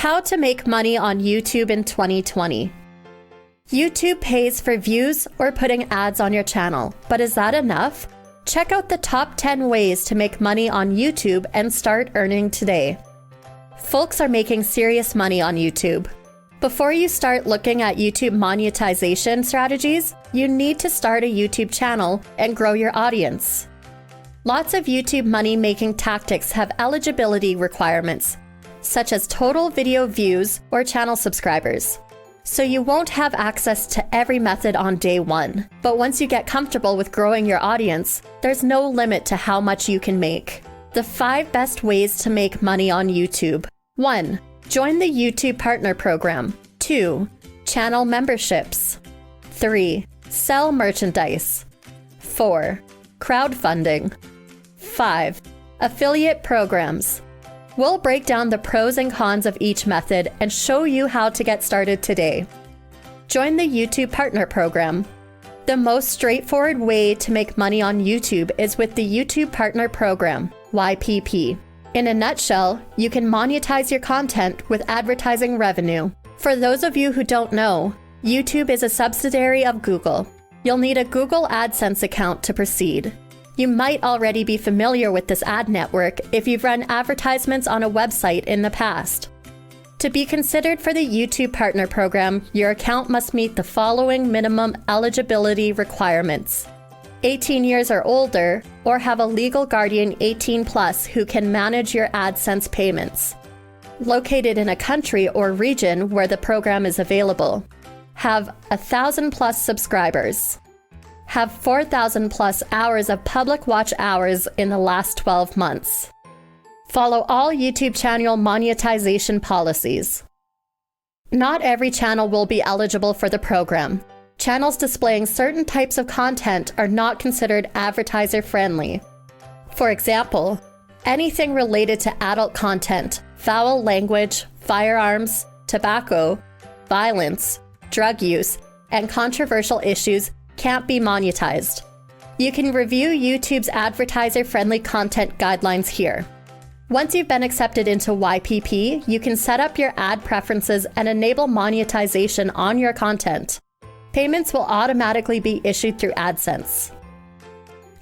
How to make money on YouTube in 2020. YouTube pays for views or putting ads on your channel, but is that enough? Check out the top 10 ways to make money on YouTube and start earning today. Folks are making serious money on YouTube. Before you start looking at YouTube monetization strategies, you need to start a YouTube channel and grow your audience. Lots of YouTube money-making tactics have eligibility requirements, such as total video views or channel subscribers. So you won't have access to every method on day one. But once you get comfortable with growing your audience, there's no limit to how much you can make. The 5 best ways to make money on YouTube. 1. Join the YouTube Partner Program. 2. Channel memberships. 3. Sell merchandise. 4. Crowdfunding. 5. Affiliate programs. We'll break down the pros and cons of each method and show you how to get started today. Join the YouTube Partner Program. The most straightforward way to make money on YouTube is with the YouTube Partner Program, YPP. In a nutshell, you can monetize your content with advertising revenue. For those of you who don't know, YouTube is a subsidiary of Google. You'll need a Google AdSense account to proceed. You might already be familiar with this ad network if you've run advertisements on a website in the past. To be considered for the YouTube Partner Program, your account must meet the following minimum eligibility requirements: 18 years or older, or have a legal guardian 18+ who can manage your AdSense payments. Located in a country or region where the program is available. Have 1,000+ subscribers. Have 4,000+ hours of public watch hours in the last 12 months. Follow all YouTube channel monetization policies. Not every channel will be eligible for the program. Channels displaying certain types of content are not considered advertiser-friendly. For example, anything related to adult content, foul language, firearms, tobacco, violence, drug use, and controversial issues can't be monetized. You can review YouTube's advertiser-friendly content guidelines here. Once you've been accepted into YPP, you can set up your ad preferences and enable monetization on your content. Payments will automatically be issued through AdSense.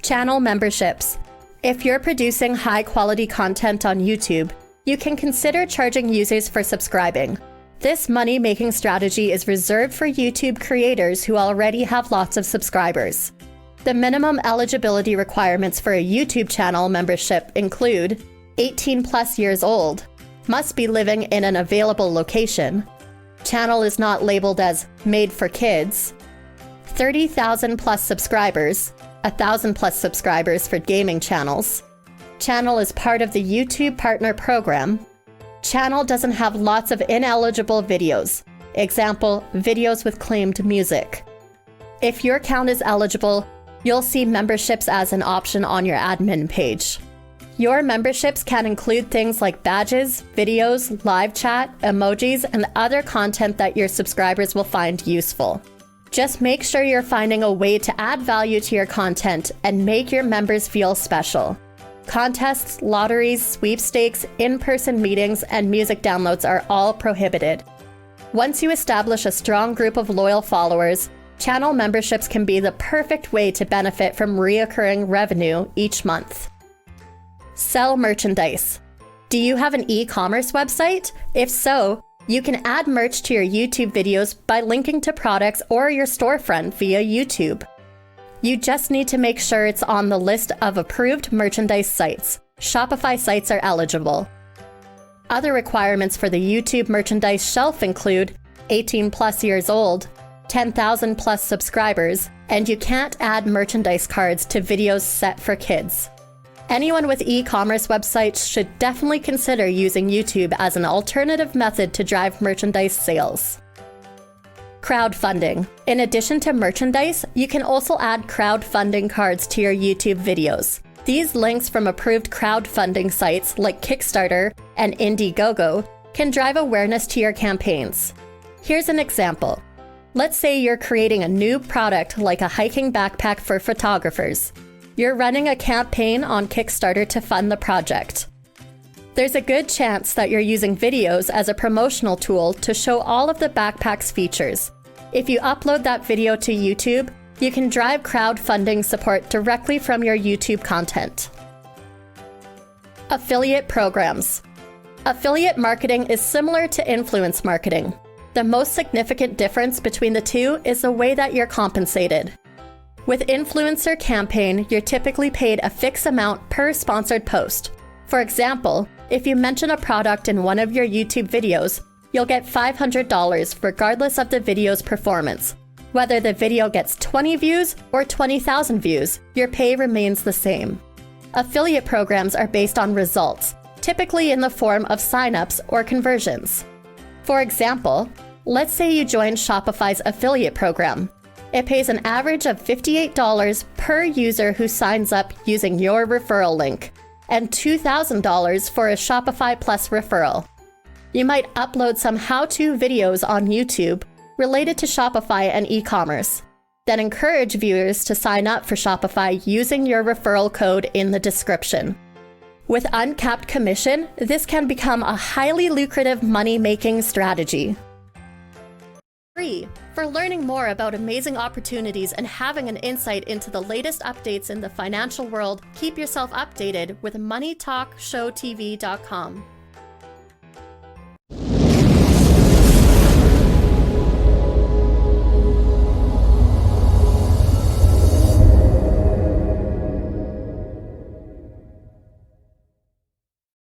Channel memberships. If you're producing high-quality content on YouTube, you can consider charging users for subscribing. This money-making strategy is reserved for YouTube creators who already have lots of subscribers. The minimum eligibility requirements for a YouTube channel membership include 18+ years old, must be living in an available location, channel is not labeled as made for kids, 30,000+ subscribers, 1,000+ subscribers for gaming channels, channel is part of the YouTube Partner Program, channel doesn't have lots of ineligible videos, example, videos with claimed music. If your account is eligible, you'll see memberships as an option on your admin page. Your memberships can include things like badges, videos, live chat, emojis, and other content that your subscribers will find useful. Just make sure you're finding a way to add value to your content and make your members feel special. Contests, lotteries, sweepstakes, in-person meetings, and music downloads are all prohibited. Once you establish a strong group of loyal followers, channel memberships can be the perfect way to benefit from recurring revenue each month. Sell merchandise. Do you have an e-commerce website? If so, you can add merch to your YouTube videos by linking to products or your storefront via YouTube. You just need to make sure it's on the list of approved merchandise sites. Shopify sites are eligible. Other requirements for the YouTube merchandise shelf include 18+ years old, 10,000+ subscribers, and you can't add merchandise cards to videos set for kids. Anyone with e-commerce websites should definitely consider using YouTube as an alternative method to drive merchandise sales. Crowdfunding. In addition to merchandise, you can also add crowdfunding cards to your YouTube videos. These links from approved crowdfunding sites like Kickstarter and Indiegogo can drive awareness to your campaigns. Here's an example. Let's say you're creating a new product like a hiking backpack for photographers. You're running a campaign on Kickstarter to fund the project. There's a good chance that you're using videos as a promotional tool to show all of the backpack's features. If you upload that video to YouTube, you can drive crowdfunding support directly from your YouTube content. Affiliate programs. Affiliate marketing is similar to influence marketing. The most significant difference between the two is the way that you're compensated. With influencer campaign, you're typically paid a fixed amount per sponsored post. For example, if you mention a product in one of your YouTube videos, you'll get $500 regardless of the video's performance. Whether the video gets 20 views or 20,000 views, your pay remains the same. Affiliate programs are based on results, typically in the form of signups or conversions. For example, let's say you join Shopify's affiliate program. It pays an average of $58 per user who signs up using your referral link, and $2,000 for a Shopify Plus referral. You might upload some how-to videos on YouTube related to Shopify and e-commerce, then encourage viewers to sign up for Shopify using your referral code in the description. With uncapped commission, this can become a highly lucrative money-making strategy. 3. For learning more about amazing opportunities and having an insight into the latest updates in the financial world, keep yourself updated with moneytalkshowtv.com.